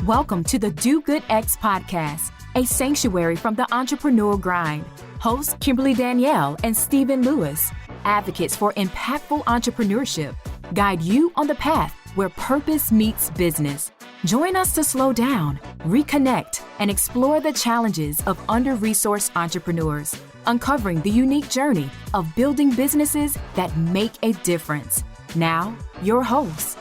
Welcome to the Do Good X podcast, a sanctuary from the entrepreneurial grind. Hosts Kimberly Danielle and Stephen Lewis, advocates for impactful entrepreneurship, guide you on the path where purpose meets business. Join us to slow down, reconnect, and explore the challenges of under-resourced entrepreneurs, uncovering the unique journey of building businesses that make a difference. Now, your hosts.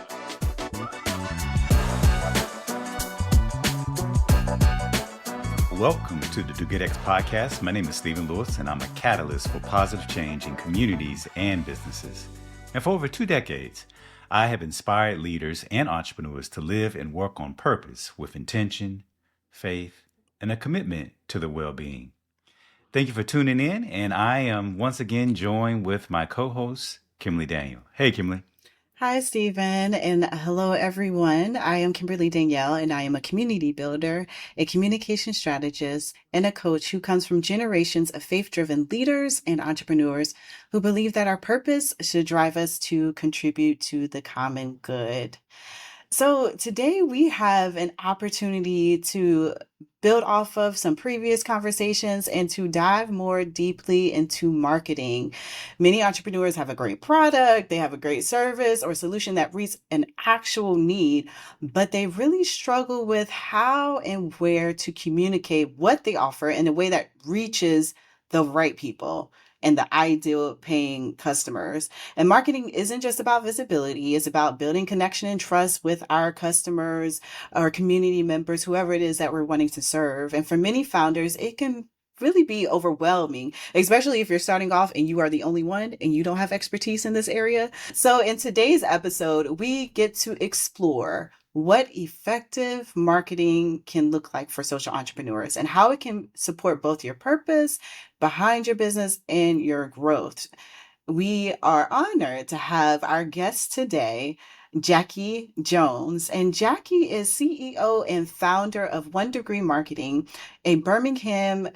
Welcome to the Do Good X podcast. My name is Stephen Lewis, and I'm a catalyst for positive change in communities and businesses. And for over 2 decades, I have inspired leaders and entrepreneurs to live and work on purpose with intention, faith, and a commitment to their well-being. Thank you for tuning in, and I am once again joined with my co-host, Kimberly Danielle. Hey, Kimberly. Hi, Stephen, and hello, everyone. I am Kimberly Danielle, and I am a community builder, a communication strategist, and a coach who comes from generations of faith-driven leaders and entrepreneurs who believe that our purpose should drive us to contribute to the common good. So today we have an opportunity to build off of some previous conversations and to dive more deeply into marketing. Many entrepreneurs have a great product, they have a great service or solution that meets an actual need, but they really struggle with how and where to communicate what they offer in a way that reaches the right people and the ideal paying customers. And marketing isn't just about visibility, it's about building connection and trust with our customers, our community members, whoever it is that we're wanting to serve. And for many founders, it can really be overwhelming, especially if you're starting off and you are the only one and you don't have expertise in this area. So in today's episode, we get to explore what effective marketing can look like for social entrepreneurs and how it can support both your purpose behind your business and your growth. We are honored to have our guest today, Jacqui Jones. And Jacqui is CEO and founder of 1 Degree Marketing, a Birmingham,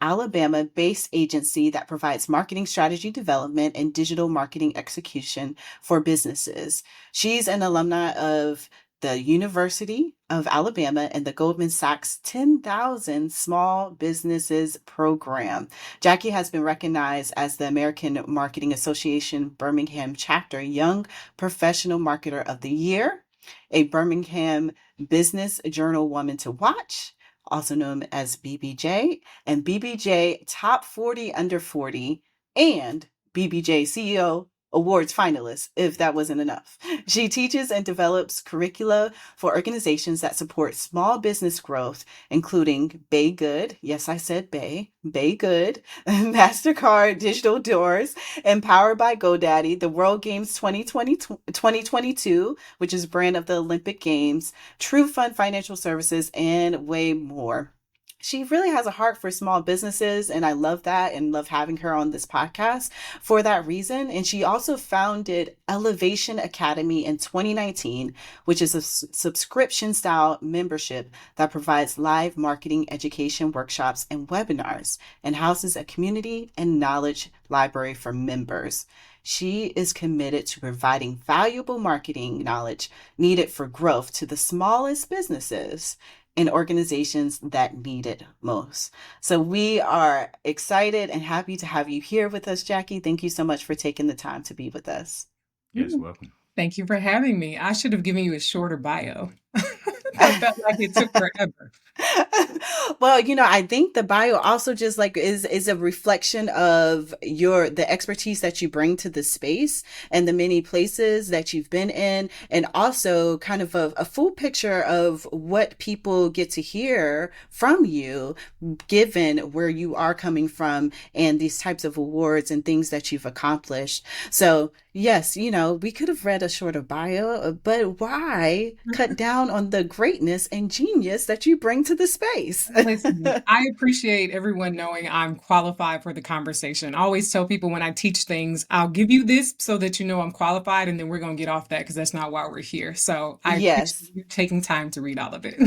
Alabama-based agency that provides marketing strategy development and digital marketing execution for businesses. She's an alumni of the University of Alabama and the Goldman Sachs 10,000 Small Businesses Program. Jacqui has been recognized as the American Marketing Association Birmingham Chapter Young Professional Marketer of the Year, a Birmingham Business Journal Woman to Watch, also known as BBJ, and BBJ Top 40 Under 40, and BBJ CEO Awards finalist, if that wasn't enough. She teaches and develops curricula for organizations that support small business growth, including Bay Good, yes, I said Bay Good, MasterCard Digital Doors, Empowered by GoDaddy, the World Games 2022, which is brand of the Olympic Games, True Fund Financial Services, and way more. She really has a heart for small businesses, and I love that and love having her on this podcast for that reason. And she also founded Elevation Academy in 2019, which is a subscription-style membership that provides live marketing education workshops and webinars and houses a community and knowledge library for members. She is committed to providing valuable marketing knowledge needed for growth to the smallest businesses in organizations that need it most. So we are excited and happy to have you here with us, Jacqui. Thank you so much for taking the time to be with us. Yes, welcome. Thank you for having me. I should have given you a shorter bio. I felt like it took forever. Well, I think the bio also just like is a reflection of the expertise that you bring to the space and the many places that you've been in, and also kind of a full picture of what people get to hear from you, given where you are coming from and these types of awards and things that you've accomplished. So yes, we could have read a shorter bio, but why cut down on the greatness and genius that you bring to the space? Listen, I appreciate everyone knowing I'm qualified for the conversation. I always tell people when I teach things, I'll give you this so that you know I'm qualified, and then we're going to get off that because that's not why we're here. So I appreciate you taking time to read all of it.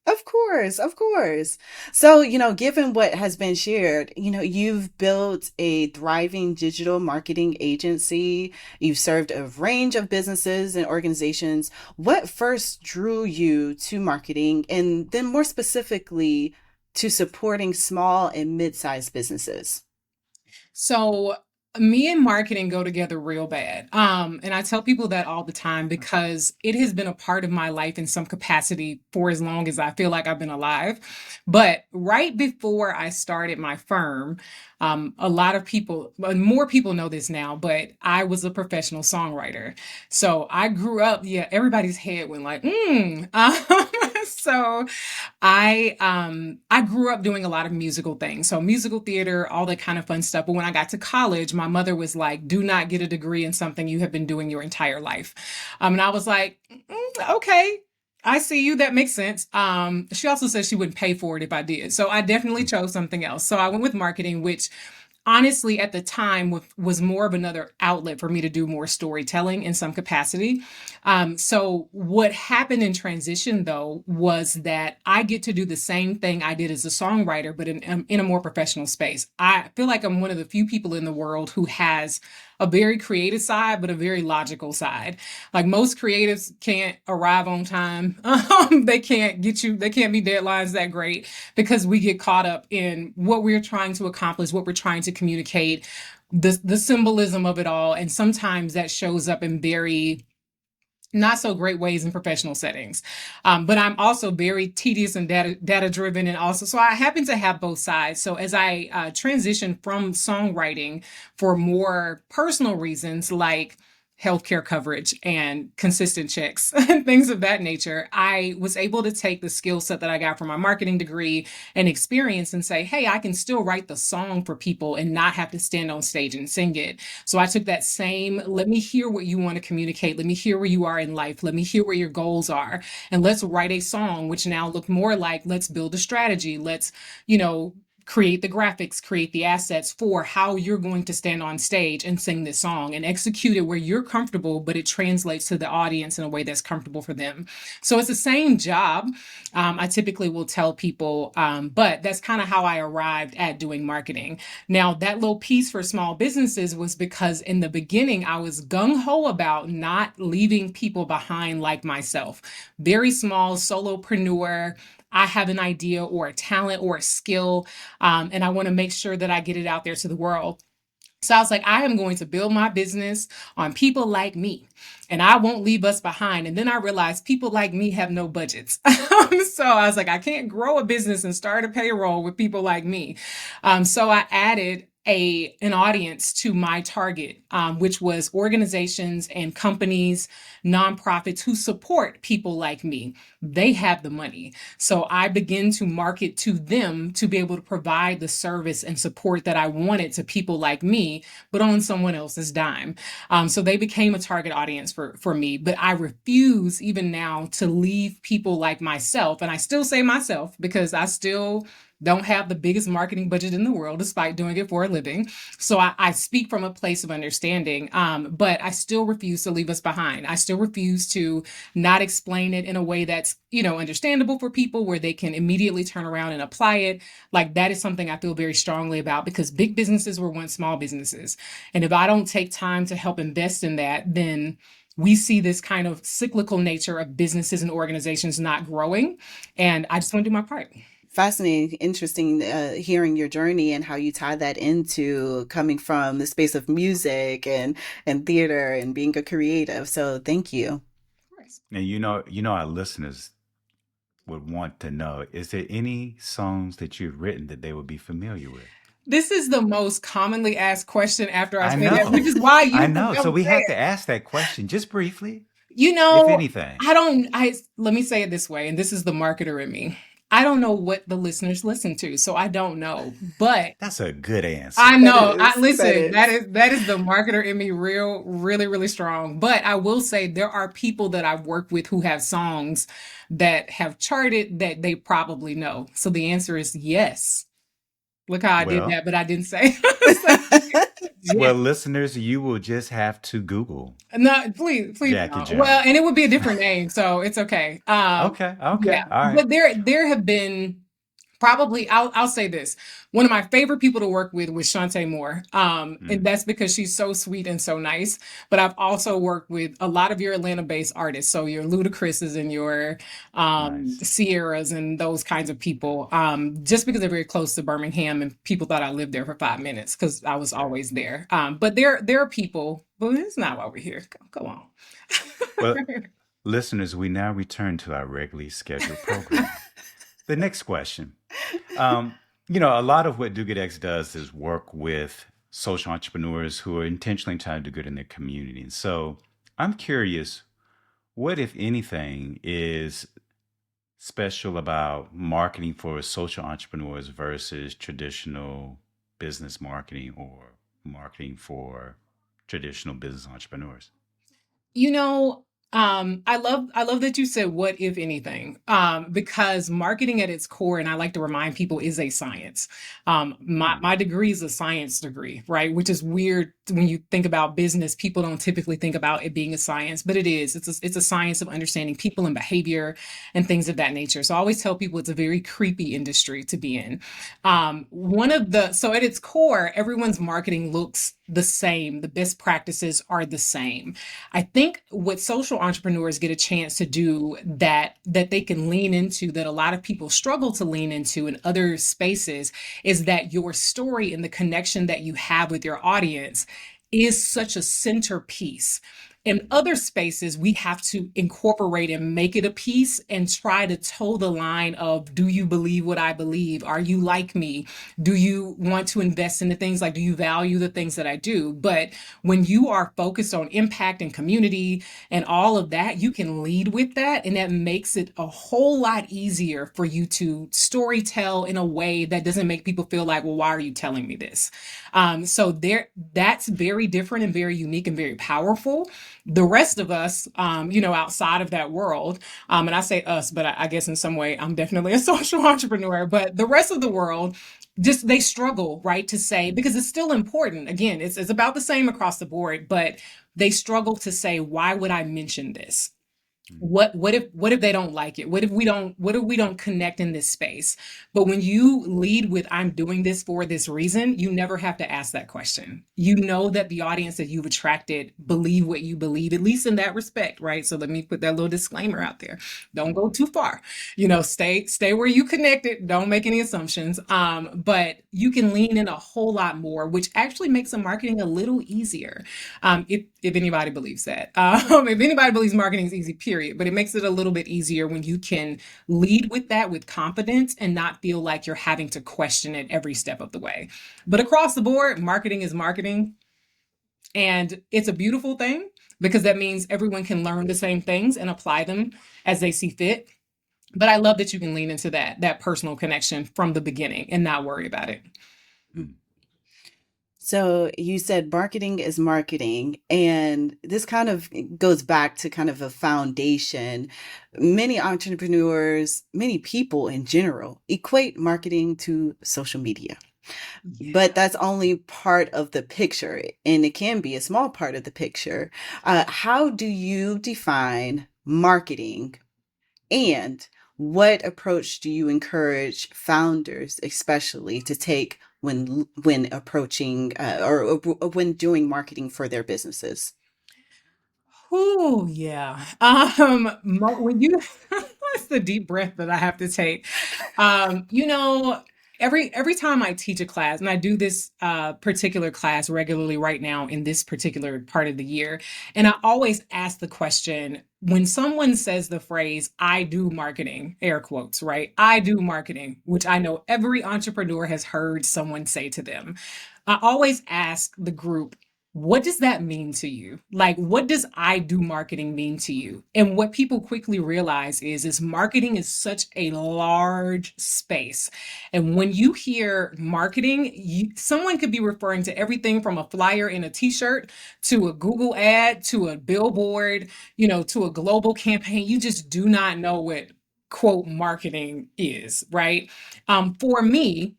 Of course, of course. So, given what has been shared, you've built a thriving digital marketing agency. You've served a range of businesses and organizations. What first drew you to marketing and then more specifically to supporting small and mid-sized businesses? So me and marketing go together real bad. And I tell people that all the time because it has been a part of my life in some capacity for as long as I feel like I've been alive. But right before I started my firm, a lot of people, more people know this now, but I was a professional songwriter. So I grew up, yeah, everybody's head went like, so I grew up doing a lot of musical things. So musical theater, all that kind of fun stuff. But when I got to college, my mother was like, do not get a degree in something you have been doing your entire life. And I was like, okay. I see you. That makes sense. She also said she wouldn't pay for it if I did. So I definitely chose something else. So I went with marketing, which honestly at the time was more of another outlet for me to do more storytelling in some capacity. So what happened in transition though was that I get to do the same thing I did as a songwriter, but in a more professional space. I feel like I'm one of the few people in the world who has a very creative side, but a very logical side. Like most creatives can't arrive on time. They can't they can't be deadlines that great because we get caught up in what we're trying to accomplish, what we're trying to communicate, the symbolism of it all. And sometimes that shows up in very not so great ways in professional settings. But I'm also very tedious and data driven. And also, so I happen to have both sides. So as I transitioned from songwriting for more personal reasons, like healthcare coverage and consistent checks and things of that nature, I was able to take the skill set that I got from my marketing degree and experience and say, hey, I can still write the song for people and not have to stand on stage and sing it. So I took that same, let me hear what you want to communicate. Let me hear where you are in life. Let me hear where your goals are. And let's write a song, which now look more like, let's build a strategy. Let's, create the graphics, create the assets for how you're going to stand on stage and sing this song and execute it where you're comfortable, but it translates to the audience in a way that's comfortable for them. So it's the same job. I typically will tell people, but that's kind of how I arrived at doing marketing. Now, that little piece for small businesses was because in the beginning, I was gung-ho about not leaving people behind like myself. Very small solopreneur. I have an idea or a talent or a skill, and I want to make sure that I get it out there to the world. So I was like, I am going to build my business on people like me, and I won't leave us behind. And then I realized people like me have no budgets. So I was like, I can't grow a business and start a payroll with people like me. So I added an audience to my target, which was organizations and companies, nonprofits who support people like me. They have the money. So I begin to market to them to be able to provide the service and support that I wanted to people like me, but on someone else's dime. So they became a target audience for me. But I refuse even now to leave people like myself. And I still say myself because I still don't have the biggest marketing budget in the world, despite doing it for a living. So I speak from a place of understanding, but I still refuse to leave us behind. I still refuse to not explain it in a way that's, understandable for people where they can immediately turn around and apply it. Like that is something I feel very strongly about because big businesses were once small businesses. And if I don't take time to help invest in that, then we see this kind of cyclical nature of businesses and organizations not growing. And I just want to do my part. Fascinating, interesting hearing your journey and how you tie that into coming from the space of music and theater and being a creative. So thank you. And our listeners would want to know, is there any songs that you've written that they would be familiar with? This is the most commonly asked question after I I say that, know. which is why you I know. So we say have it. to ask that question just briefly, if anything. Let me say it this way, and this is the marketer in me. I don't know what the listeners listen to, so I don't know. But That's a good answer. I know. That That is the marketer in me, really, really strong. But I will say there are people that I've worked with who have songs that have charted that they probably know. So the answer is yes. Look how I did Well, that, but I didn't say. Yeah. Well, listeners, you will just have to Google No, please Jackie don't. Well, Jones. and it would be a different name, so it's okay. Okay, okay, Yeah, all right. but there have been probably I'll say this. One of my favorite people to work with was Shantae Moore. And Mm, that's because she's so sweet and so nice. But I've also worked with a lot of your Atlanta-based artists. So your Ludacris's and your nice. Sierras and those kinds of people. Just because they're very close to Birmingham and people thought I lived there for 5 minutes because I was Okay. always there. But there are people, but it's not why we're here. Go on. Well, listeners, we now return to our regularly scheduled program. The next question. Um, a lot of what Do Good X does is work with social entrepreneurs who are intentionally trying to do good in their community. And so I'm curious, what, if anything, is special about marketing for social entrepreneurs versus traditional business marketing or marketing for traditional business entrepreneurs? You know, I love that you said what if anything, because marketing at its core, and I like to remind people, is a science. Hmm. My degree is a science degree, right? Which is weird when you think about business. People don't typically think about it being a science, but it is. It's a science of understanding people and behavior and things of that nature. So I always tell people it's a very creepy industry to be in. So at its core, everyone's marketing looks the same. The best practices are the same. I think what social entrepreneurs get a chance to do that they can lean into, that a lot of people struggle to lean into in other spaces, is that your story and the connection that you have with your audience is such a centerpiece. In other spaces, we have to incorporate and make it a piece and try to toe the line of, do you believe what I believe? Are you like me? Do you want to invest in the things, like, do you value the things that I do? But when you are focused on impact and community and all of that, you can lead with that. And that makes it a whole lot easier for you to story tell in a way that doesn't make people feel like, well, why are you telling me this? That's very different and very unique and very powerful. The rest of us, outside of that world, and I say us, but I guess in some way I'm definitely a social entrepreneur, but the rest of the world, just they struggle, right, to say, because it's still important. Again, it's about the same across the board, but they struggle to say, why would I mention this? What if they don't like it? What if we don't connect in this space? But when you lead with, I'm doing this for this reason, you never have to ask that question. You know that the audience that you've attracted believe what you believe, at least in that respect, right? So let me put that little disclaimer out there. Don't go too far. Stay where you connected. Don't make any assumptions. But you can lean in a whole lot more, which actually makes the marketing a little easier. If anybody believes that. If anybody believes marketing is easy, period. But it makes it a little bit easier when you can lead with that with confidence and not feel like you're having to question it every step of the way. But across the board, marketing is marketing. And it's a beautiful thing because that means everyone can learn the same things and apply them as they see fit. But I love that you can lean into that personal connection from the beginning and not worry about it. Mm. So you said marketing is marketing, and this kind of goes back to kind of a foundation. Many entrepreneurs, many people in general, equate marketing to social media. But Yeah. that's only part of the picture, and it can be a small part of the picture. How do you define marketing, and what approach do you encourage founders, especially, to take when approaching or when doing marketing for their businesses? Oh, yeah. When you, it's the deep breath that I have to take. Every time I teach a class, and I do this particular class regularly right now in this particular part of the year, and I always ask the question, when someone says the phrase, I do marketing, air quotes, right? I do marketing, which I know every entrepreneur has heard someone say to them. I always ask the group, what does that mean to you? Like, what does I do marketing mean to you? And what people quickly realize is marketing is such a large space. And when you hear marketing, someone could be referring to everything from a flyer in a t-shirt to a Google ad to a billboard, to a global campaign. You just do not know what quote marketing is, right? For me,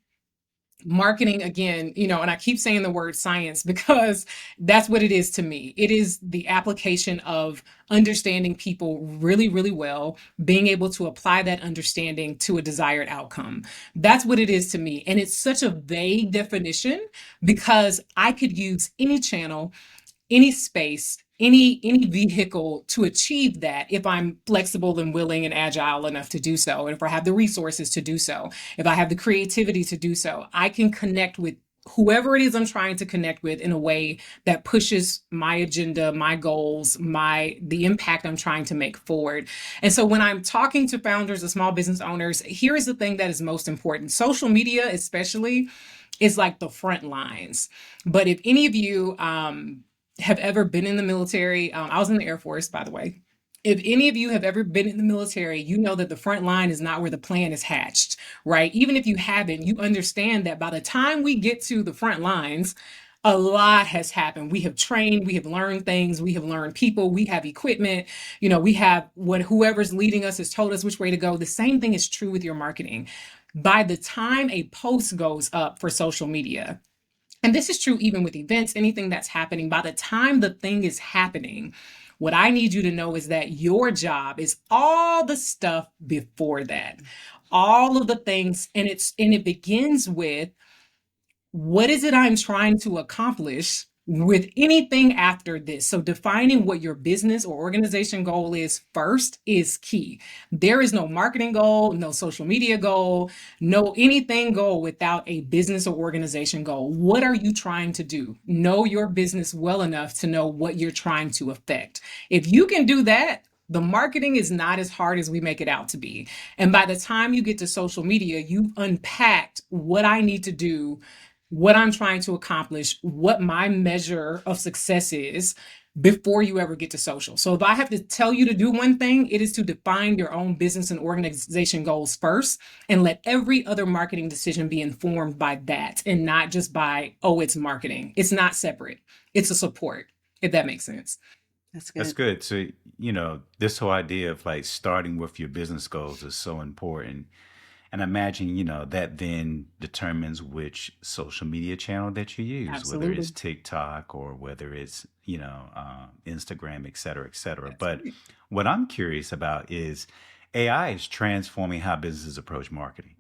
marketing, again, and I keep saying the word science because that's what it is to me. It is the application of understanding people really, really well, being able to apply that understanding to a desired outcome. That's what it is to me. And it's such a vague definition because I could use any channel, any space, any vehicle to achieve that if I'm flexible and willing and agile enough to do so, and if I have the resources to do so, if I have the creativity to do so, I can connect with whoever it is I'm trying to connect with in a way that pushes my agenda, my goals, the impact I'm trying to make forward. And so when I'm talking to founders of small business owners, here is the thing that is most important. Social media, especially, is like the front lines. But if any of you have ever been in the military, I was in the Air Force, by the way. If any of you have ever been in the military, you know that the front line is not where the plan is hatched, right? Even if you haven't, you understand that by the time we get to the front lines, a lot has happened. We have trained, we have learned things, we have learned people, we have equipment, we have whoever's leading us has told us which way to go. The same thing is true with your marketing. By the time a post goes up for social media, and this is true even with events, anything that's happening, by the time the thing is happening, what I need you to know is that your job is all the stuff before that, all of the things. And it begins with, what is it I'm trying to accomplish with anything after this? So defining what your business or organization goal is first is key. There is no marketing goal, no social media goal, no anything goal without a business or organization goal. What are you trying to do? Know your business well enough to know what you're trying to affect. If you can do that, the marketing is not as hard as we make it out to be. And by the time you get to social media, you've unpacked what I need to do, what I'm trying to accomplish, what my measure of success is before you ever get to social. So if I have to tell you to do one thing, it is to define your own business and organization goals first and let every other marketing decision be informed by that and not just by, oh, it's marketing. It's not separate. It's a support, if that makes sense. That's That's good. good. So, this whole idea of like starting with your business goals is so important. And I imagine, that then determines which social media channel that you use, whether it's Absolutely. TikTok or whether it's, Instagram, et cetera, et cetera. That's But right. what I'm curious about is AI is transforming how businesses approach marketing.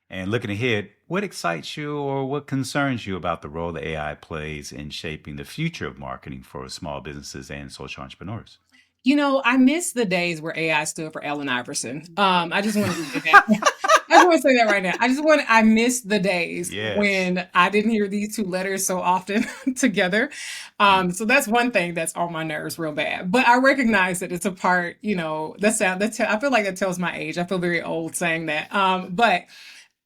And looking ahead, what excites you or what concerns you about the role that AI plays in shaping the future of marketing for small businesses and social entrepreneurs? I miss the days where AI stood for Allen Iverson. I just want to say that. I just want to say that right now. I miss the days Yes. when I didn't hear these two letters so often together. Mm. So that's one thing that's on my nerves real bad. But I recognize that it's a part, I feel like that tells my age. I feel very old saying that. But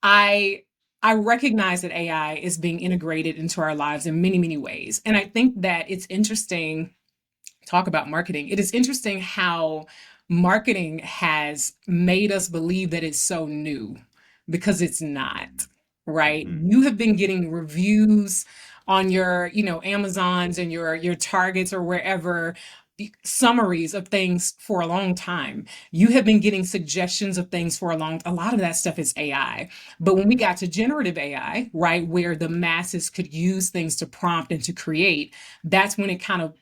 I I recognize that AI is being integrated into our lives in many, many ways. And I think that it's interesting, talk about marketing. It is interesting how marketing has made us believe that it's so new because it's not, right? Hmm. You have been getting reviews on your, Amazons and your Targets or wherever, summaries of things for a long time. You have been getting suggestions of things for a lot of that stuff is AI. But when we got to generative AI, right, where the masses could use things to prompt and to create, that's when it kind of,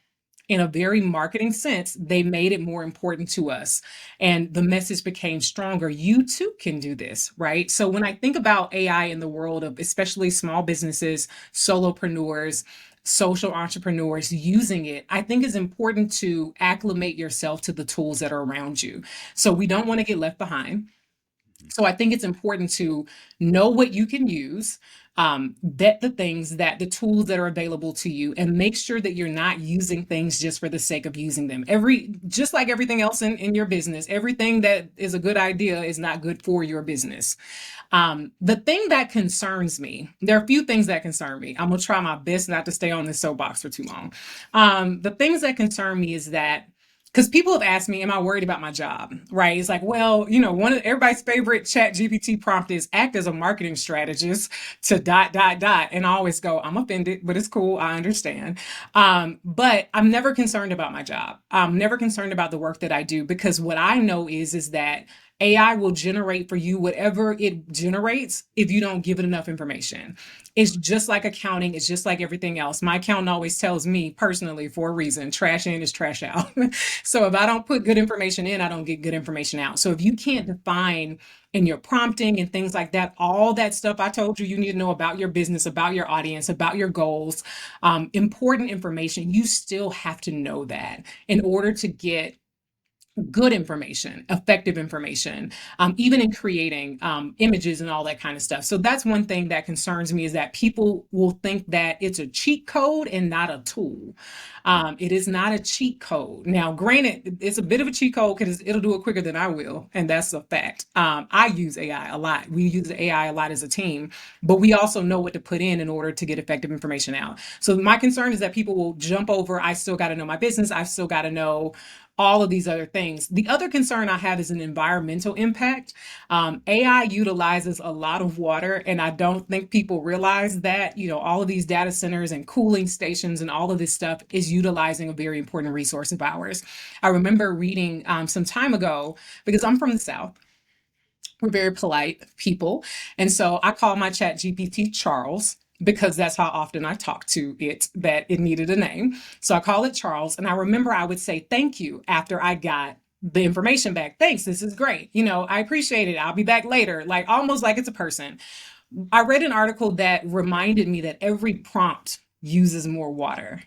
in a very marketing sense, they made it more important to us. And the message became stronger. You too can do this, right? So when I think about AI in the world of especially small businesses, solopreneurs, social entrepreneurs using it, I think it's important to acclimate yourself to the tools that are around you. So we don't want to get left behind. So I think it's important to know what you can use, vet the tools that are available to you, and make sure that you're not using things just for the sake of using them. Just like everything else in your business, everything that is a good idea is not good for your business. The thing that concerns me, there are a few things that concern me. I'm gonna try my best not to stay on this soapbox for too long. The things that concern me is that because people have asked me, am I worried about my job? Right? It's like, well, one of everybody's favorite chat GPT prompt is act as a marketing strategist to dot, dot, dot. And I always go, I'm offended, but it's cool. I understand. But I'm never concerned about my job. I'm never concerned about the work that I do because what I know is that AI will generate for you whatever it generates if you don't give it enough information. It's just like accounting. It's just like everything else. My accountant always tells me personally, for a reason, trash in is trash out. So if I don't put good information in, I don't get good information out. So if you can't define in your prompting and things like that, all that stuff I told you you need to know about your business, about your audience, about your goals, important information, you still have to know that in order to get good information, effective information, even in creating images and all that kind of stuff. So that's one thing that concerns me, is that people will think that it's a cheat code and not a tool. It is not a cheat code. Now, granted, it's a bit of a cheat code because it'll do it quicker than I will, and that's a fact. I use AI a lot. We use AI a lot as a team, but we also know what to put in order to get effective information out. So my concern is that people will jump over, I still got to know my business. I've still got to know all of these other things. The other concern I have is an environmental impact. AI utilizes a lot of water, and I don't think people realize that, all of these data centers and cooling stations and all of this stuff is utilizing a very important resource of ours. I remember reading some time ago, because I'm from the South. We're very polite people. And so I call my chat GPT Charles, because that's how often I talk to it, that it needed a name. So I call it Charles. And I remember I would say thank you after I got the information back. Thanks, this is great. I appreciate it. I'll be back later. Like, almost like it's a person. I read an article that reminded me that every prompt uses more water.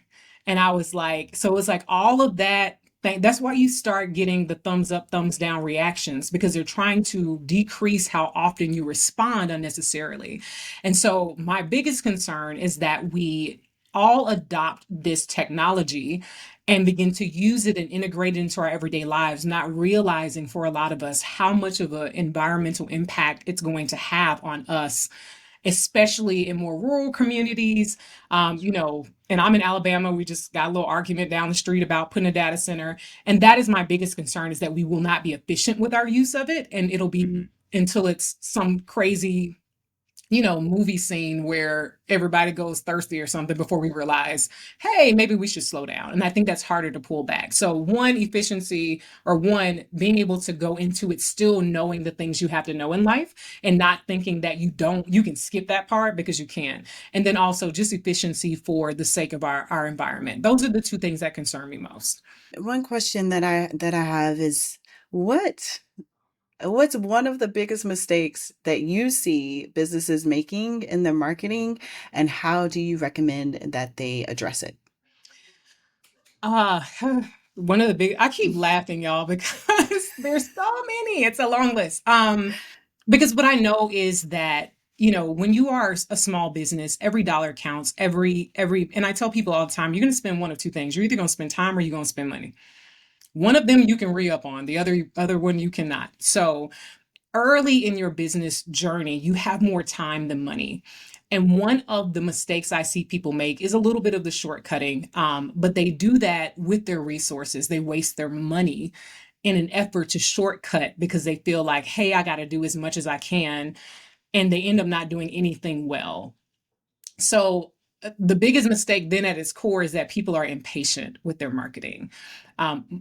And I was like, so it's like all of that. That's why you start getting the thumbs up, thumbs down reactions, because they're trying to decrease how often you respond unnecessarily. And so my biggest concern is that we all adopt this technology and begin to use it and integrate it into our everyday lives, not realizing for a lot of us how much of an environmental impact it's going to have on us, especially in more rural communities. And I'm in Alabama. We just got a little argument down the street about putting a data center. And that is my biggest concern, is that we will not be efficient with our use of it. And it'll be until it's some crazy, movie scene where everybody goes thirsty or something before we realize, hey, maybe we should slow down. And I think that's harder to pull back. So efficiency, or being able to go into it still knowing the things you have to know in life, and not thinking that you can skip that part, because you can. And then also just efficiency for the sake of our environment. Those are the two things that concern me most. One question that I have is, what's one of the biggest mistakes that you see businesses making in their marketing, and how do you recommend that they address it? One of the big, I keep laughing, y'all, because there's so many. It's a long list. Because what I know is that, when you are a small business, every dollar counts. And I tell people all the time, you're going to spend one of two things. You're either going to spend time, or you're going to spend money. One of them you can re-up on, the other one you cannot. So early in your business journey, you have more time than money. And one of the mistakes I see people make is a little bit of the shortcutting, but they do that with their resources. They waste their money in an effort to shortcut, because they feel like, hey, I got to do as much as I can, and they end up not doing anything well. So the biggest mistake then at its core is that people are impatient with their marketing.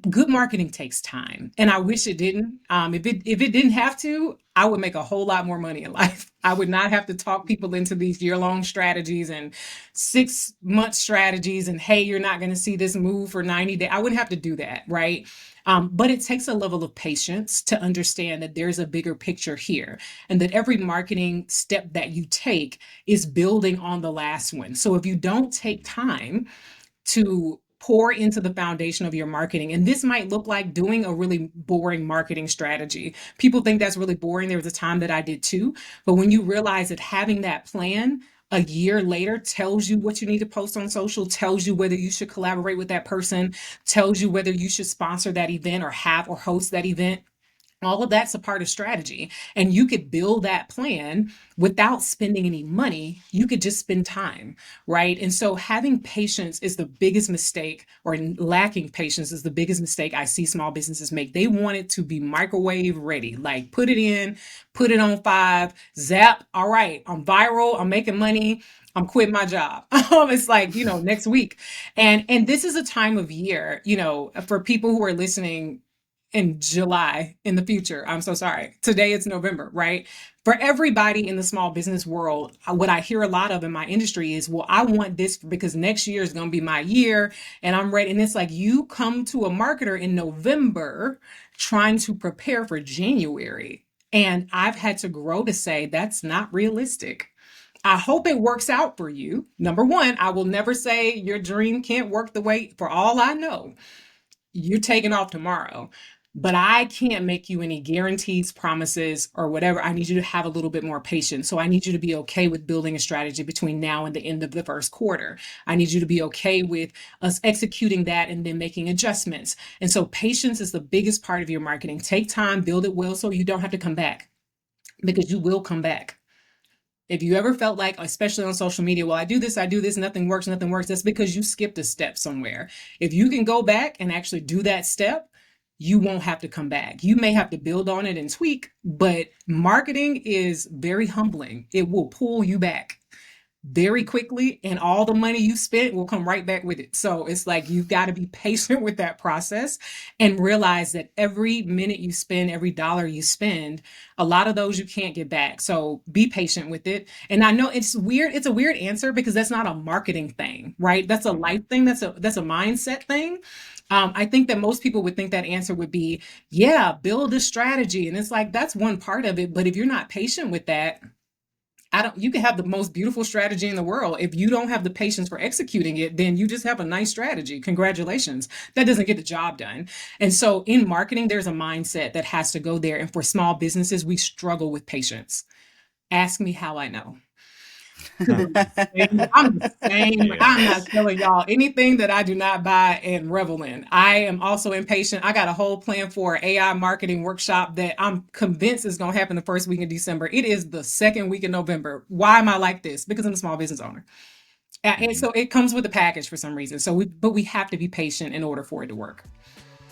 Good marketing takes time, and I wish it didn't. If it didn't have to, I would make a whole lot more money in life. I would not have to talk people into these year-long strategies and 6-month strategies, and hey, you're not going to see this move for 90 days. I wouldn't have to do that, right? But it takes a level of patience to understand that there's a bigger picture here, and that every marketing step that you take is building on the last one. So if you don't take time to pour into the foundation of your marketing, and this might look like doing a really boring marketing strategy. People think that's really boring. There was a time that I did too. But when you realize that having that plan a year later tells you what you need to post on social, tells you whether you should collaborate with that person, tells you whether you should sponsor that event or have or host that event. All of that's a part of strategy. And you could build that plan without spending any money. You could just spend time, right? And so having patience is the biggest mistake, or lacking patience is the biggest mistake I see small businesses make. They want it to be microwave ready, like put it in, put it on 5, zap. All right, I'm viral, I'm making money, I'm quitting my job. It's like, next week. And this is a time of year, for people who are listening, in July in the future. I'm so sorry. Today it's November, right? For everybody in the small business world, what I hear a lot of in my industry is, well, I want this because next year is going to be my year and I'm ready. And it's like you come to a marketer in November trying to prepare for January. And I've had to grow to say that's not realistic. I hope it works out for you. Number one, I will never say your dream can't work the way, for all I know, you're taking off tomorrow. But I can't make you any guarantees, promises, or whatever. I need you to have a little bit more patience. So I need you to be okay with building a strategy between now and the end of the first quarter. I need you to be okay with us executing that and then making adjustments. And so patience is the biggest part of your marketing. Take time, build it well so you don't have to come back, because you will come back. If you ever felt like, especially on social media, well, I do this, nothing works, that's because you skipped a step somewhere. If you can go back and actually do that step, you won't have to come back. You may have to build on it and tweak, but marketing is very humbling. It will pull you back very quickly, and all the money you spent will come right back with it. So it's like you've got to be patient with that process and realize that every minute you spend, every dollar you spend, a lot of those you can't get back. So be patient with it. And I know it's weird. It's a weird answer because that's not a marketing thing, right? That's a life thing. That's a mindset thing. I think that most people would think that answer would be, yeah, build a strategy. And it's like, that's one part of it. But if you're not patient with that, you can have the most beautiful strategy in the world. If you don't have the patience for executing it, then you just have a nice strategy. Congratulations. That doesn't get the job done. And so in marketing, there's a mindset that has to go there. And for small businesses, we struggle with patience. Ask me how I know. I'm the same. Yeah. I'm not telling y'all anything that I do not buy and revel in. I am also impatient. I got a whole plan for an AI marketing workshop that I'm convinced is going to happen the first week in December. It is the second week in November. Why am I like this? Because I'm a small business owner. And so it comes with a package for some reason. But we have to be patient in order for it to work.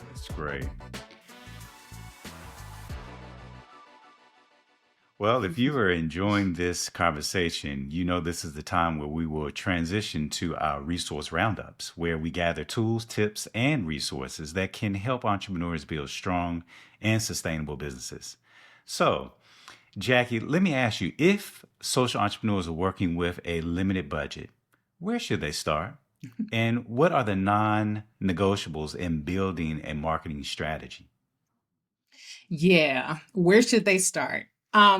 That's great. Well, if you are enjoying this conversation, you know this is the time where we will transition to our resource roundups, where we gather tools, tips, and resources that can help entrepreneurs build strong and sustainable businesses. So, Jacqui, let me ask you, if social entrepreneurs are working with a limited budget, where should they start? And what are the non-negotiables in building a marketing strategy? Yeah. Where should they start?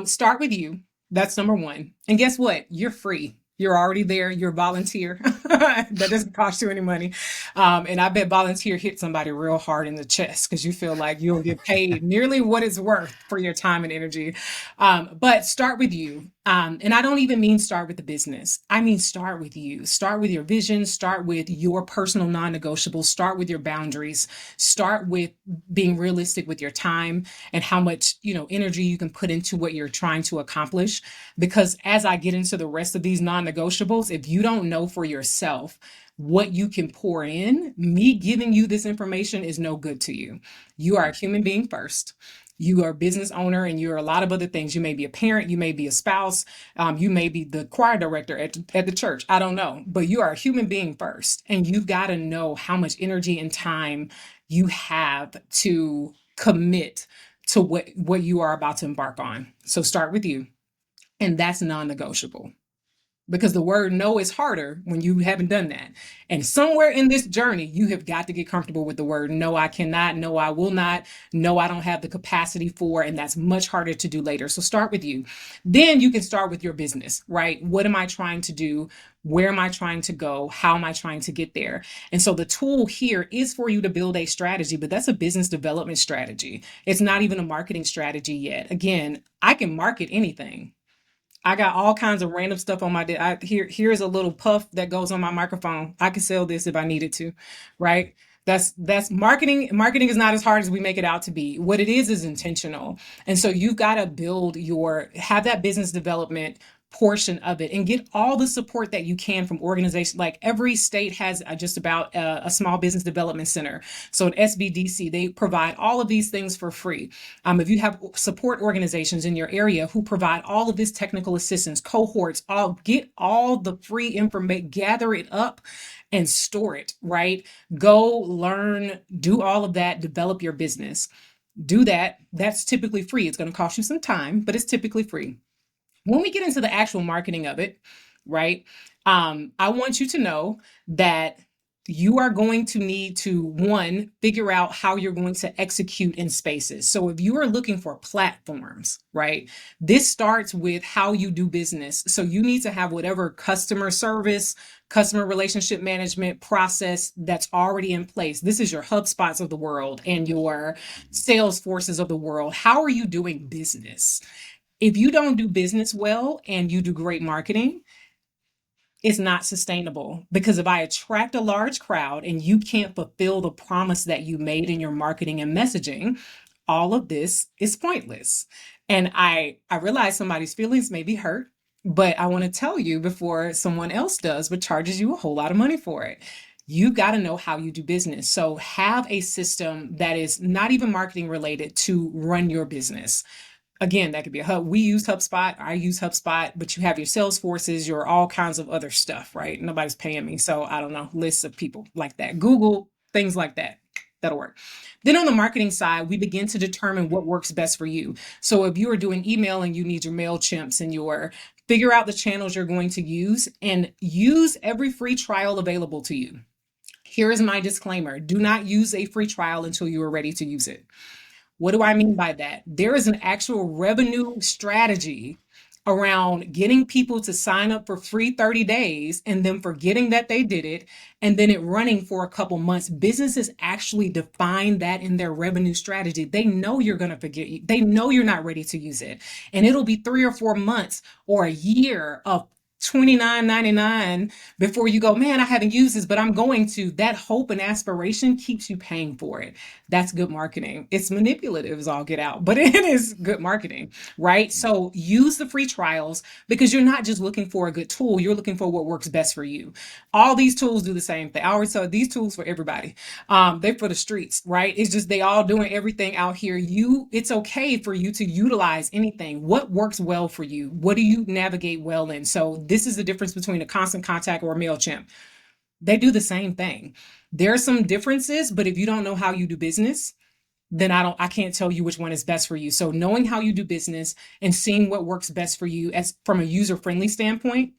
Start with you. That's number one. And guess what? You're free. You're already there. You're a volunteer. That doesn't cost you any money. And I bet volunteer hit somebody real hard in the chest because you feel like you'll get paid nearly what it's worth for your time and energy. But start with you. And I don't even mean start with the business. I mean, start with you. Start with your vision. Start with your personal non-negotiables. Start with your boundaries. Start with being realistic with your time and how much, energy you can put into what you're trying to accomplish. Because as I get into the rest of these non-negotiables, if you don't know for yourself what you can pour in, me giving you this information is no good to you. You are a human being first. You are a business owner and you're a lot of other things. You may be a parent, you may be a spouse, you may be the choir director at the church. I don't know, but you are a human being first. And you've got to know how much energy and time you have to commit to what you are about to embark on. So start with you. And that's non-negotiable. Because the word no is harder when you haven't done that. And somewhere in this journey, you have got to get comfortable with the word no, I cannot, no, I will not, no, I don't have the capacity for, and that's much harder to do later. So start with you. Then you can start with your business, right? What am I trying to do? Where am I trying to go? How am I trying to get there? And so the tool here is for you to build a strategy, but that's a business development strategy. It's not even a marketing strategy yet. Again, I can market anything. I got all kinds of random stuff on my here's a little puff that goes on my microphone. I could sell this if I needed to, right? That's marketing. Marketing is not as hard as we make it out to be. What it is intentional. And so you've got to have that business development portion of it and get all the support that you can from organizations. Like every state has just about a small business development center. So an SBDC, they provide all of these things for free. If you have support organizations in your area who provide all of this technical assistance, cohorts, get all the free information, gather it up and store it, right? Go learn, do all of that, develop your business. Do that. That's typically free. It's going to cost you some time, but it's typically free. When we get into the actual marketing of it, right? I want you to know that you are going to need to, one, figure out how you're going to execute in spaces. So if you are looking for platforms, right, this starts with how you do business. So you need to have whatever customer service, customer relationship management process that's already in place. This is your HubSpots of the world and your Salesforces of the world. How are you doing business? If you don't do business well and you do great marketing, it's not sustainable, because if I attract a large crowd and you can't fulfill the promise that you made in your marketing and messaging, all of this is pointless. And I realize somebody's feelings may be hurt, but I want to tell you before someone else does, but charges you a whole lot of money for it. You got to know how you do business. So have a system that is not even marketing related to run your business. Again, that could be a hub. We use HubSpot. I use HubSpot, but you have your Salesforces, your all kinds of other stuff, right? Nobody's paying me. So I don't know, lists of people like that. Google, things like that. That'll work. Then on the marketing side, we begin to determine what works best for you. So if you are doing email and you need your MailChimps and your figure out the channels you're going to use and use every free trial available to you. Here is my disclaimer. Do not use a free trial until you are ready to use it. What do I mean by that? There is an actual revenue strategy around getting people to sign up for free 30 days and then forgetting that they did it and then it running for a couple months. Businesses actually define that in their revenue strategy. They know you're going to forget. They know you're not ready to use it. And it'll be 3 or 4 months or a year of $29.99 before you go, man, I haven't used this, but I'm going to. That hope and aspiration keeps you paying for it. That's good marketing. It's manipulative as all get out, but it is good marketing, right? So use the free trials, because you're not just looking for a good tool. You're looking for what works best for you. All these tools do the same thing. I always tell these tools for everybody. They're for the streets, right? It's just they all doing everything out here. It's okay for you to utilize anything. What works well for you? What do you navigate well in? So this is the difference between a Constant Contact or a MailChimp. They do the same thing. There are some differences, but if you don't know how you do business, then I can't tell you which one is best for you. So knowing how you do business and seeing what works best for you as from a user-friendly standpoint,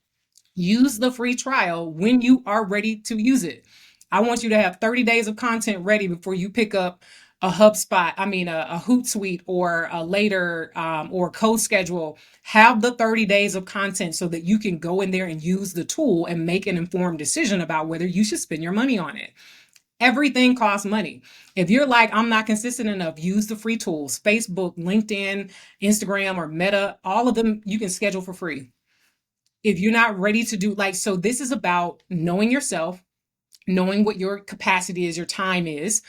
use the free trial when you are ready to use it. I want you to have 30 days of content ready before you pick up a HubSpot, a Hootsuite or a later or CodeSchedule. Have the 30 days of content so that you can go in there and use the tool and make an informed decision about whether you should spend your money on it. Everything costs money. If you're like, I'm not consistent enough, use the free tools. Facebook, LinkedIn, Instagram, or Meta, all of them you can schedule for free. If you're not ready to do so this is about knowing yourself, knowing what your capacity is, your time is.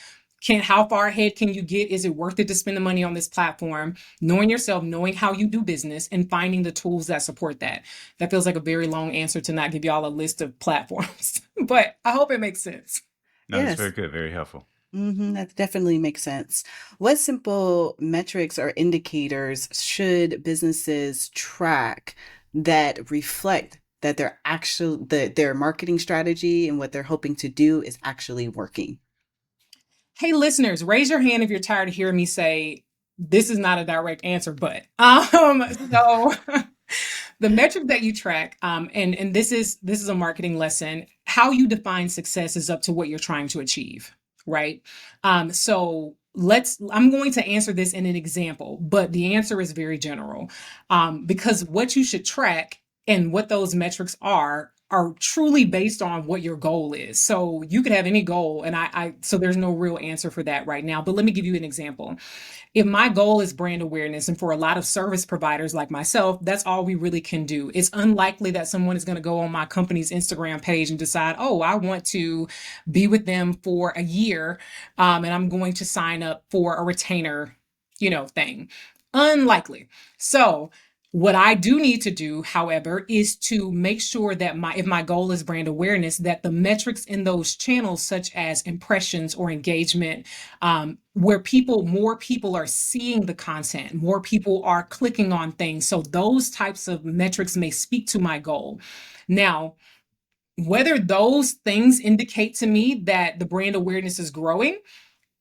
How far ahead can you get? Is it worth it to spend the money on this platform? Knowing yourself, knowing how you do business, and finding the tools that support that. That feels like a very long answer to not give y'all a list of platforms, but I hope it makes sense. No, that's Yes. very good. Very helpful. That definitely makes sense. What simple metrics or indicators should businesses track that reflect that their marketing strategy and what they're hoping to do is actually working? Hey, listeners, raise your hand if you're tired of hearing me say, this is not a direct answer, but so the metric that you track, and this is a marketing lesson, how you define success is up to what you're trying to achieve, right? So I'm going to answer this in an example, but the answer is very general, because what you should track and what those metrics are truly based on what your goal is. So you could have any goal, and so there's no real answer for that right now, but let me give you an example. If my goal is brand awareness, and for a lot of service providers like myself, that's all we really can do. It's unlikely that someone is going to go on my company's Instagram page and decide, oh, I want to be with them for a year, and I'm going to sign up for a retainer, thing. Unlikely. So What I do need to do, however, is to make sure that if my goal is brand awareness, that the metrics in those channels, such as impressions or engagement, where more people are seeing the content, more people are clicking on things. So those types of metrics may speak to my goal. Now, whether those things indicate to me that the brand awareness is growing,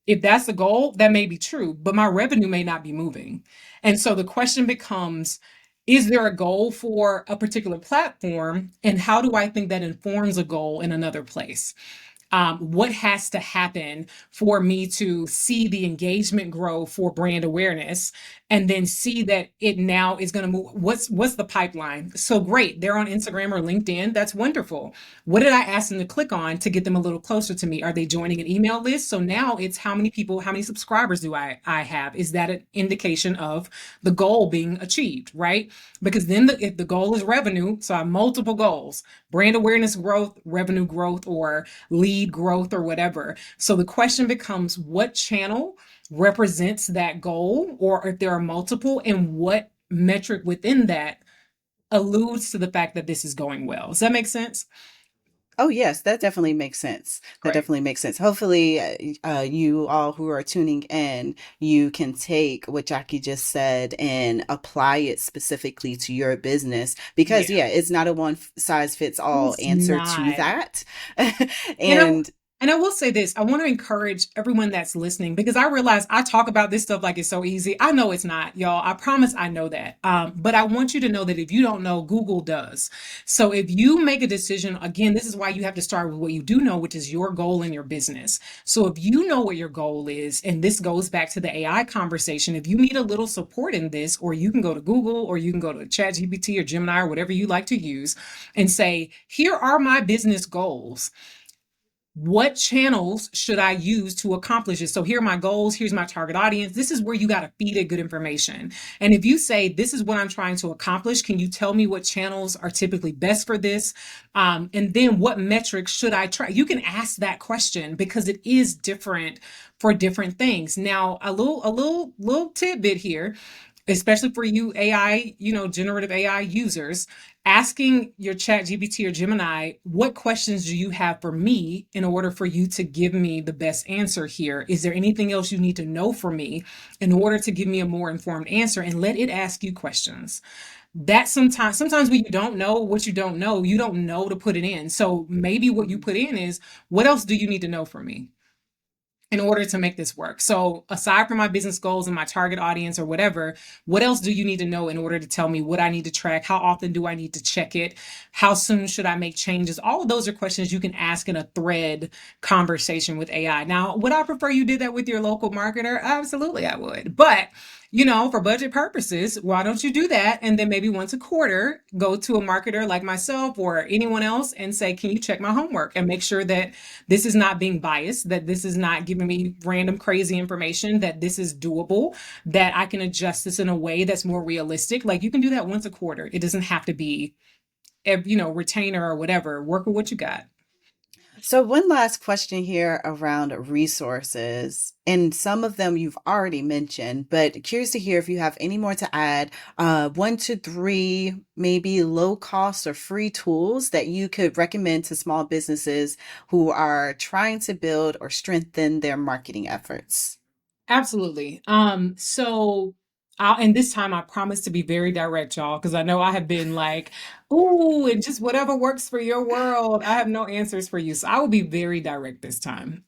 if that's the goal, that may be true, but my revenue may not be moving. And so the question becomes, is there a goal for a particular platform? And how do I think that informs a goal in another place? What has to happen for me to see the engagement grow for brand awareness, and then see that it now is going to move? What's the pipeline? So great, they're on Instagram or LinkedIn. That's wonderful. What did I ask them to click on to get them a little closer to me? Are they joining an email list? So now it's how many people, how many subscribers do I have? Is that an indication of the goal being achieved, right? Because then if the goal is revenue, so I have multiple goals: brand awareness growth, revenue growth, or lead growth, or whatever. So the question becomes, what channel represents that goal, or if there are multiple, and what metric within that alludes to the fact that this is going well? Does that make sense? Oh, yes, that definitely makes sense. That Great. definitely makes sense. Hopefully, you all who are tuning in, you can take what Jackie just said and apply it specifically to your business, because, Yeah, yeah, it's not a one size fits all it's answer to not. that. And I, And and I will say this, I want to encourage everyone that's listening, because I realize I talk about this stuff like it's so easy. I know it's not, y'all. I promise I know that. But I want you to know that if you don't know, Google does. So if you make a decision, again, this is why you have to start with what you do know, which is your goal in your business. So if you know what your goal is, and this goes back to the AI conversation, if you need a little support in this, or you can go to Google, or you can go to ChatGPT or Gemini or whatever you like to use, and say, here are my business goals. What channels should I use to accomplish it? So here are my goals. Here's my target audience. This is where you got to feed it good information. And if you say, this is what I'm trying to accomplish, can you tell me what channels are typically best for this? And then what metrics should I try? You can ask that question, because it is different for different things. Now, a little tidbit here, especially for you AI, generative AI users, asking your chat GPT or Gemini, what questions do you have for me in order for you to give me the best answer here? Is there anything else you need to know from me in order to give me a more informed answer? And let it ask you questions. That sometimes when you don't know what you don't know to put it in. So maybe what you put in is, what else do you need to know from me in order to make this work? So aside from my business goals and my target audience or whatever, what else do you need to know in order to tell me what I need to track? How often do I need to check it? How soon should I make changes? All of those are questions you can ask in a thread conversation with AI. Now, would I prefer you did that with your local marketer? Absolutely, I would. But for budget purposes, why don't you do that? And then maybe once a quarter, go to a marketer like myself or anyone else and say, can you check my homework and make sure that this is not being biased, that this is not giving me random crazy information, that this is doable, that I can adjust this in a way that's more realistic. Like, you can do that once a quarter. It doesn't have to be, retainer or whatever. Work with what you got. so, one last question here around resources, and some of them you've already mentioned, but curious to hear if you have any more to add. 1 to 3, maybe low cost or free tools that you could recommend to small businesses who are trying to build or strengthen their marketing efforts. Absolutely. And this time I promise to be very direct, y'all, because I know I have been like, ooh, and just whatever works for your world. I have no answers for you. So I will be very direct this time.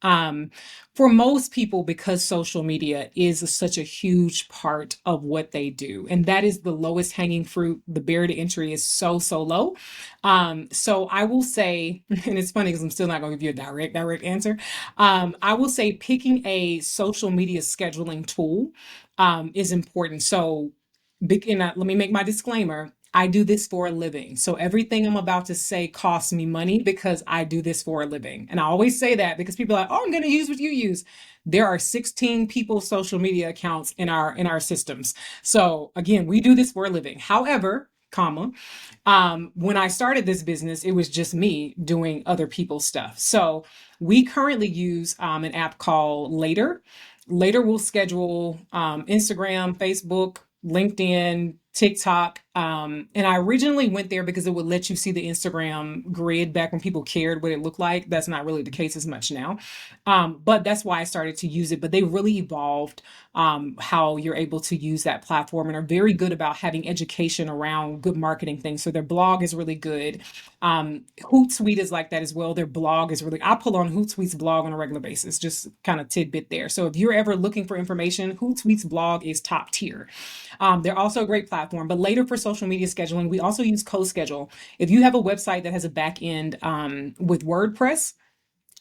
For most people, because social media is such a huge part of what they do, and that is the lowest hanging fruit, the barrier to entry is so, so low. So I will say, and it's funny because I'm still not going to give you a direct answer. I will say picking a social media scheduling tool is important. So, let me make my disclaimer. I do this for a living. So everything I'm about to say costs me money because I do this for a living. And I always say that because people are like, oh, I'm going to use what you use. There are 16 people's social media accounts in our systems. So again, we do this for a living. However, when I started this business, it was just me doing other people's stuff. So we currently use an app called Later. Later will schedule Instagram, Facebook, LinkedIn, TikTok. And I originally went there because it would let you see the Instagram grid back when people cared what it looked like. That's not really the case as much now. But that's why I started to use it. But they really evolved how you're able to use that platform and are very good about having education around good marketing things. So their blog is really good. Hootsuite is like that as well. Their blog is really, I pull on Hootsuite's blog on a regular basis, just kind of tidbit there. So if you're ever looking for information, Hootsuite's blog is top tier. They're also a great platform. But later for social media scheduling, we also use CoSchedule. If you have a website that has a back end with WordPress,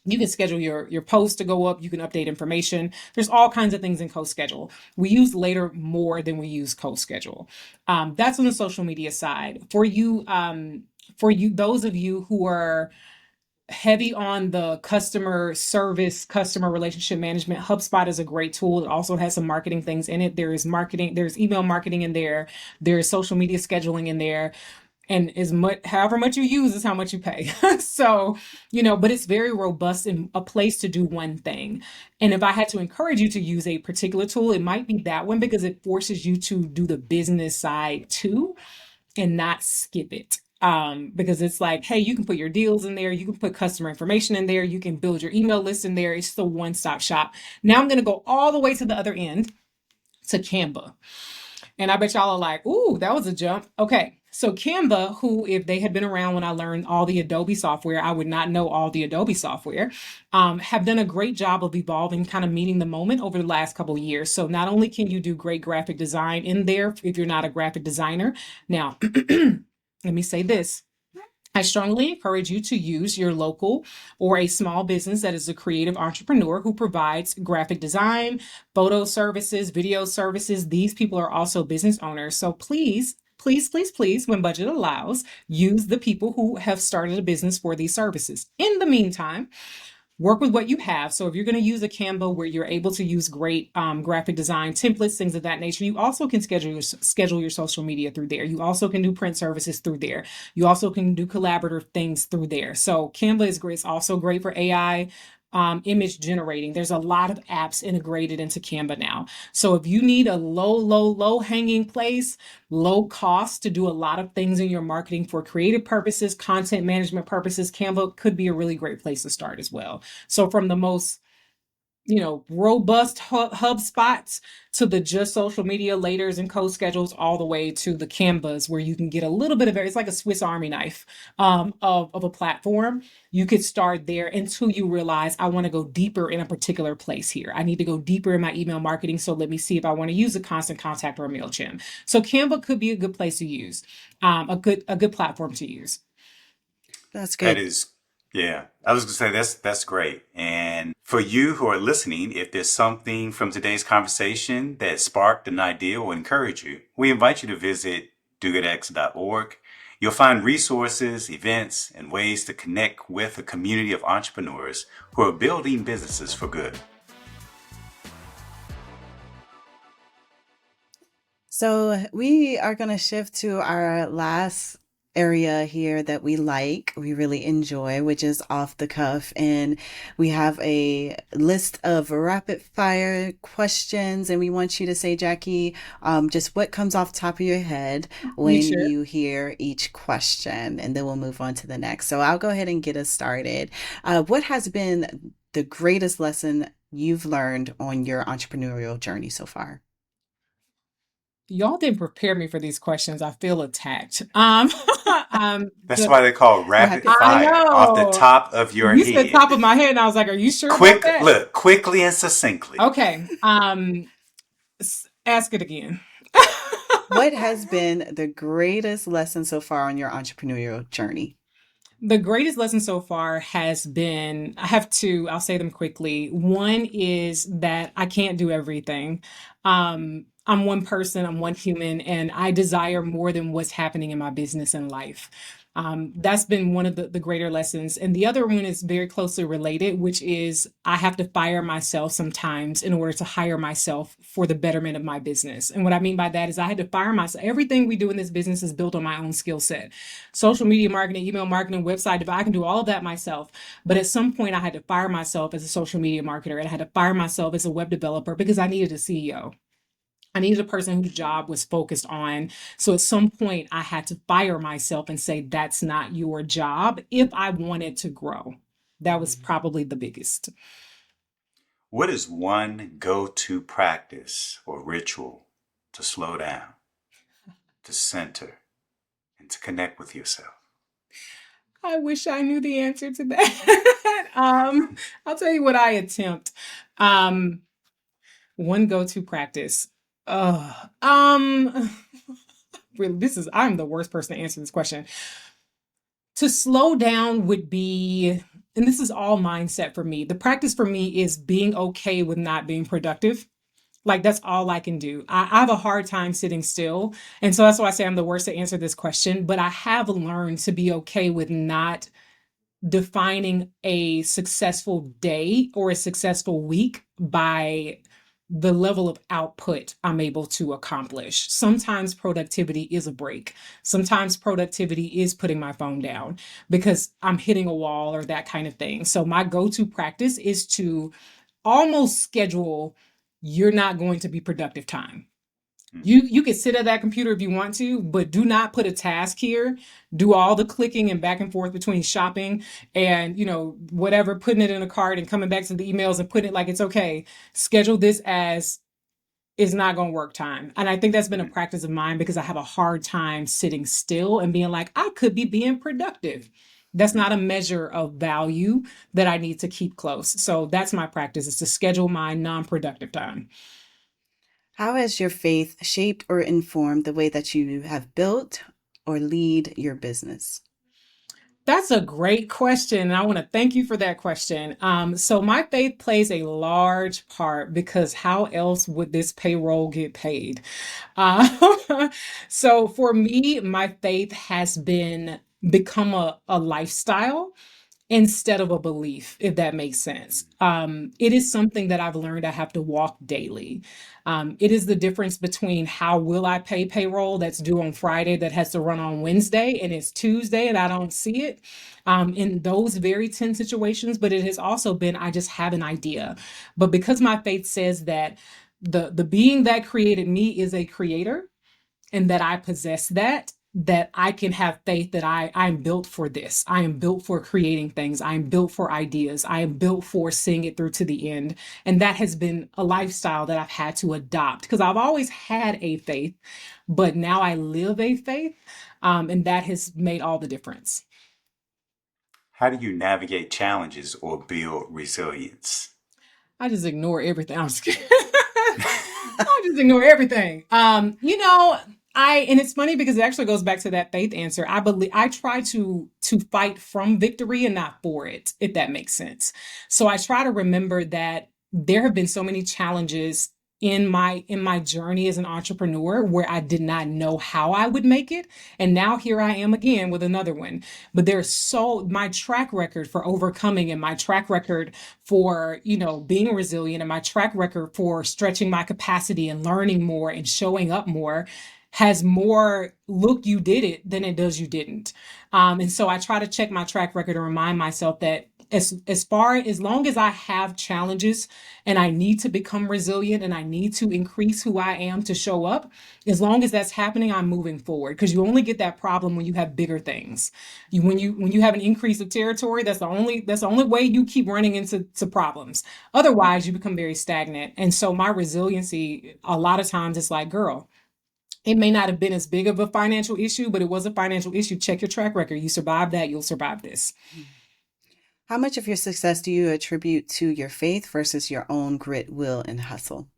you can schedule your post to go up. You can update information. There's all kinds of things in CoSchedule. We use later more than we use CoSchedule. That's on the social media side. For you, those of you who are heavy on the customer service, customer relationship management, HubSpot is a great tool. It also has some marketing things in it. There is marketing, there's email marketing in there. There's social media scheduling in there. And however much you use is how much you pay. So, but it's very robust and a place to do one thing. And if I had to encourage you to use a particular tool, it might be that one because it forces you to do the business side too and not skip it. Because it's like, hey, you can put your deals in there, you can put customer information in there, you can build your email list in there. It's just a one-stop shop. Now I'm going to go all the way to the other end to Canva. And I bet y'all are like, ooh, that was a jump. Okay. So Canva, who, if they had been around when I learned all the Adobe software, I would not know all the Adobe software, have done a great job of evolving, kind of meeting the moment over the last couple of years. So not only can you do great graphic design in there if you're not a graphic designer. Now, let me say this. I strongly encourage you to use your local or a small business that is a creative entrepreneur who provides graphic design, photo services, video services. These people are also business owners. So please, when budget allows, use the people who have started a business for these services. In the meantime, work with what you have. So if you're going to use a Canva where you're able to use great graphic design templates, things of that nature, you also can schedule your social media through there. You also can do print services through there. You also can do collaborative things through there. So Canva is great. It's also great for AI. Image generating. There's a lot of apps integrated into Canva now. So if you need a low hanging place, low cost to do a lot of things in your marketing for creative purposes, content management purposes, Canva could be a really great place to start as well. So from the most robust HubSpots to the just social media laters and code schedules, all the way to the Canvas where you can get a little bit of it. It's like a Swiss Army knife of a platform. You could start there until you realize I want to go deeper in a particular place here. I need to go deeper in my email marketing. So let me see if I want to use a Constant Contact or a MailChimp. So Canva could be a good place to use, a good platform to use. That's good. That is, yeah. I was going to say that's great. And for you who are listening, if there's something from today's conversation that sparked an idea or encouraged you, we invite you to visit dogoodx.org. You'll find resources, events, and ways to connect with a community of entrepreneurs who are building businesses for good. So we are going to shift to our last area here that we really enjoy, which is off the cuff. And we have a list of rapid fire questions. And we want you to say, Jacqui, just what comes off the top of your head when you hear each question, and then we'll move on to the next. So I'll go ahead and get us started. What has been the greatest lesson you've learned on your entrepreneurial journey so far? Y'all didn't prepare me for these questions. I feel attacked. That's why they call rapid fire off the top of your head. You said top of my head, and I was like, "Are you sure about that?" Look, quickly and succinctly. Okay. Ask it again. What has been the greatest lesson so far on your entrepreneurial journey? The greatest lesson so far has been, I have two, I'll say them quickly. One is that I can't do everything. I'm one person, I'm one human, and I desire more than what's happening in my business and life. That's been one of the greater lessons. And the other one is very closely related, which is I have to fire myself sometimes in order to hire myself for the betterment of my business. And what I mean by that is I had to fire myself. Everything we do in this business is built on my own skill set. Social media marketing, email marketing, website, I can do all of that myself. But at some point I had to fire myself as a social media marketer, and I had to fire myself as a web developer because I needed a CEO. I needed a person whose job was focused on. So at some point, I had to fire myself and say, that's not your job if I wanted to grow. That was probably the biggest. What is one go-to practice or ritual to slow down, to center, and to connect with yourself? I wish I knew the answer to that. I'll tell you what I attempt. Um, One go-to practice. Uh, um, really, I'm the worst person to answer this question. To slow down would be, and this is all mindset for me. The practice for me is being okay with not being productive. Like that's all I can do. I have a hard time sitting still. And so that's why I say I'm the worst to answer this question. But I have learned to be okay with not defining a successful day or a successful week by the level of output I'm able to accomplish. Sometimes productivity is a break. Sometimes productivity is putting my phone down because I'm hitting a wall or that kind of thing. So my go-to practice is to almost schedule you're not going to be productive time. You can sit at that computer if you want to, but do not put a task here. Do all the clicking and back and forth between shopping and, whatever, putting it in a cart and coming back to the emails and putting it like it's okay. Schedule this as is not going to work time. And I think that's been a practice of mine because I have a hard time sitting still and being like, I could be being productive. That's not a measure of value that I need to keep close. So that's my practice, is to schedule my non-productive time. How has your faith shaped or informed the way that you have built or lead your business? That's a great question. And I want to thank you for that question. So my faith plays a large part because how else would this payroll get paid? So for me, my faith has become a lifestyle instead of a belief, if that makes sense. It is something that I've learned I have to walk daily. It is the difference between how will I pay payroll that's due on Friday that has to run on Wednesday and it's Tuesday and I don't see it, in those very tense situations. But it has also been, I just have an idea. But because my faith says that the being that created me is a creator, and that I possess that I can have faith that I'm built for this. I am built for creating things. I am built for ideas. I am built for seeing it through to the end. And that has been a lifestyle that I've had to adopt because I've always had a faith, but now I live a faith. And that has made all the difference. How do you navigate challenges or build resilience? I just ignore everything. I'm just kidding. I just ignore everything. And it's funny because it actually goes back to that faith answer. I try to fight from victory and not for it, if that makes sense. So I try to remember that there have been so many challenges in my journey as an entrepreneur where I did not know how I would make it. And now here I am again with another one. But my track record for overcoming and my track record for, being resilient and my track record for stretching my capacity and learning more and showing up more has more look you did it than it does you didn't. And so I try to check my track record and remind myself that as long as I have challenges and I need to become resilient and I need to increase who I am to show up, as long as that's happening, I'm moving forward. Because you only get that problem when you have bigger things. When you have an increase of territory, that's the only way you keep running into problems. Otherwise, you become very stagnant. And so my resiliency, a lot of times, it's like, girl, it may not have been as big of a financial issue, but it was a financial issue. Check your track record. You survived that, you'll survive this. How much of your success do you attribute to your faith versus your own grit, will, and hustle?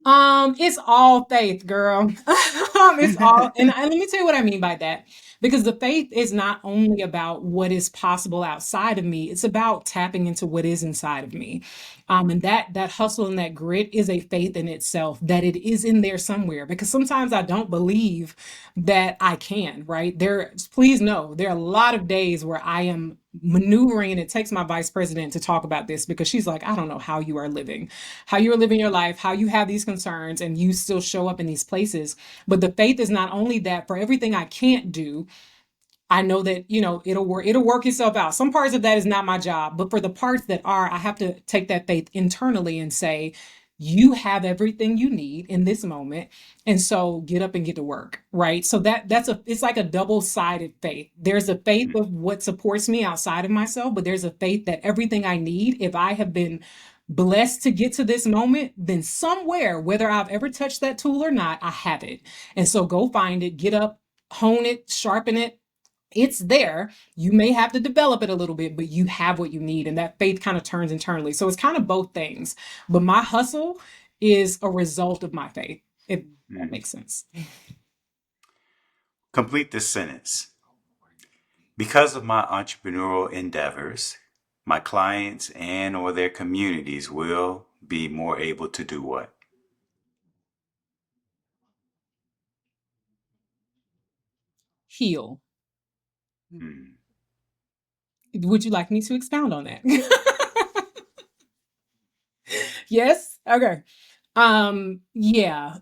It's all faith, girl. It's all, and let me tell you what I mean by that. Because the faith is not only about what is possible outside of me, it's about tapping into what is inside of me. And that hustle and that grit is a faith in itself, that it is in there somewhere. Because sometimes I don't believe that I can, right? Please know, there are a lot of days where I am maneuvering, and it takes my vice president to talk about this because she's like, I don't know how you are living your life, how you have these concerns and you still show up in these places. But the faith is not only that for everything I can't do, I know that, it'll work itself out. Some parts of that is not my job, but for the parts that are, I have to take that faith internally and say, You have everything you need in this moment. And so get up and get to work, right? So it's like a double-sided faith. There's a faith of what supports me outside of myself, but there's a faith that everything I need, if I have been blessed to get to this moment, then somewhere, whether I've ever touched that tool or not, I have it. And so go find it, get up, hone it, sharpen it. It's there. You may have to develop it a little bit, but you have what you need. And that faith kind of turns internally. So it's kind of both things. But my hustle is a result of my faith, if that makes sense. Complete this sentence. Because of my entrepreneurial endeavors, my clients and or their communities will be more able to do what? Heal. Hmm. Would you like me to expound on that? Yes? Okay. Yeah,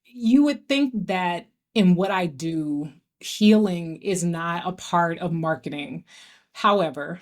you would think that in what I do, healing is not a part of marketing. However,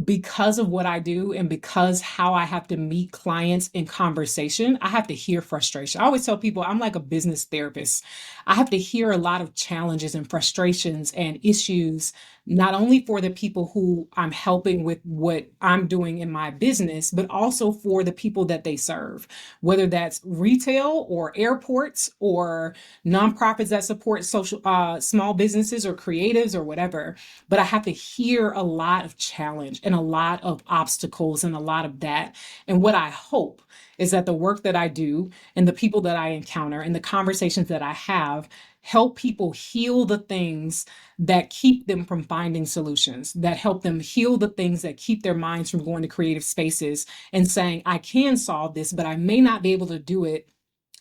because of what I do and because how I have to meet clients in conversation, I have to hear frustration. I always tell people I'm like a business therapist. I have to hear a lot of challenges and frustrations and issues, not only for the people who I'm helping with what I'm doing in my business, but also for the people that they serve, whether that's retail or airports or nonprofits that support social small businesses or creatives or whatever. But I have to hear a lot of challenge and a lot of obstacles and a lot of that. And what I hope is that the work that I do and the people that I encounter and the conversations that I have help people heal the things that keep them from finding solutions, that help them heal the things that keep their minds from going to creative spaces and saying, I can solve this, but I may not be able to do it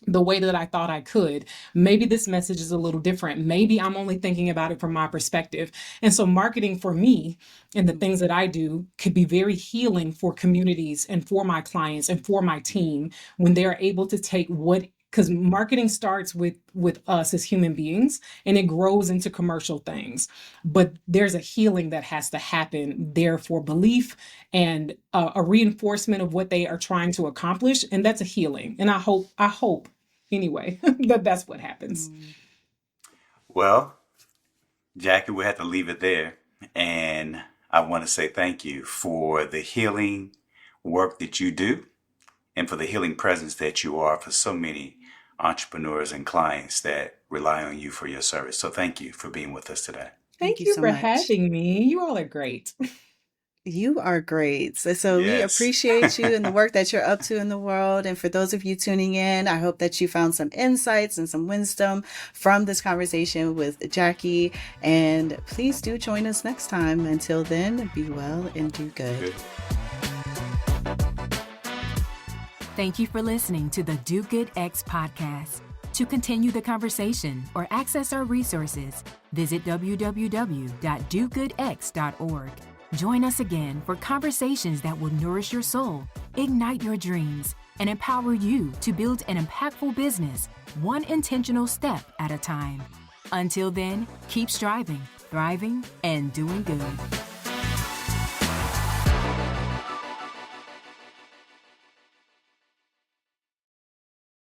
the way that I thought I could. Maybe this message is a little different. Maybe I'm only thinking about it from my perspective. And so marketing for me and the things that I do could be very healing for communities and for my clients and for my team when they're able to take because marketing starts with us as human beings and it grows into commercial things. But there's a healing that has to happen there for belief and a reinforcement of what they are trying to accomplish. And that's a healing. And I hope anyway, that's what happens. Well, Jacqui, we have to leave it there. And I want to say thank you for the healing work that you do and for the healing presence that you are for so many entrepreneurs and clients that rely on you for your service. So thank you for being with us today. Thank you so for much. having me. You all are great. You are great. So we Yes. appreciate you and the work that you're up to in the world. And for those of you tuning in, I hope that you found some insights and some wisdom from this conversation with Jacqui. And please do join us next time. Until then, be well and do good. Thank you for listening to the Do Good X podcast. To continue the conversation or access our resources, visit www.dogoodx.org. Join us again for conversations that will nourish your soul, ignite your dreams, and empower you to build an impactful business, one intentional step at a time. Until then, keep striving, thriving, and doing good.